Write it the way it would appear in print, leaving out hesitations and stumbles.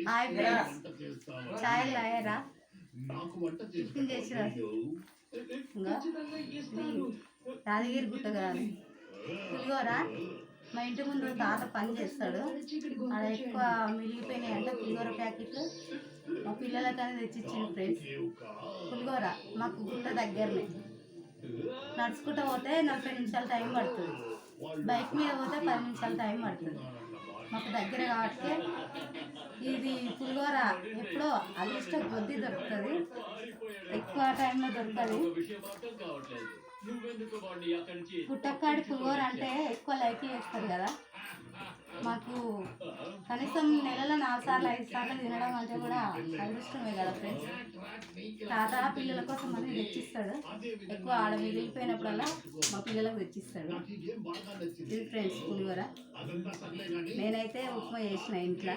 Hi friends, ఛాయలు అయ్యారా? Tiffin చేసిరా? ఇంకా యాదగిరి గుట్ట కదా పులిహోర. మా ఇంటి ముందు తాత పని చేస్తాడు, అది ఎక్కువ మిగిలిపోయినాయి అంటే పులిహోర ప్యాకెట్లు మా పిల్లలకనే తెచ్చిచ్చింది ఫ్రెండ్స్. పులిహోర మాకు గుట్ట దగ్గరనే, నడుచుకుంటూ పోతే 40 నిమిషాలు టైం పడుతుంది, బైక్ మీద పోతే 10 నిమిషాలు టైం పడుతుంది. మాకు దగ్గర కాబట్టి ఇది పులిహోర ఎప్పుడో అదిష్టం కొద్దీ దొరుకుతుంది, ఎక్కువ టైంలో దొరకదు. పుట్టక్కాడి పులిహోర అంటే ఎక్కువ లైక్ చేస్తారు కదా, మాకు కనీసం నెలలో 4 సార్లు 5 సార్లు తినడం అంటే కూడా అదృష్టమే కదా ఫ్రెండ్స్. తాత పిల్లల కోసం అని తెచ్చిస్తాడు, ఎక్కువ ఆడ మిగిలిపోయినప్పుడల్లా మా పిల్లలకు తెచ్చిస్తాడు. ఇది ఫ్రెండ్స్ పులిహోర. నేనైతే ఉప్మా చేసిన ఇంట్లో.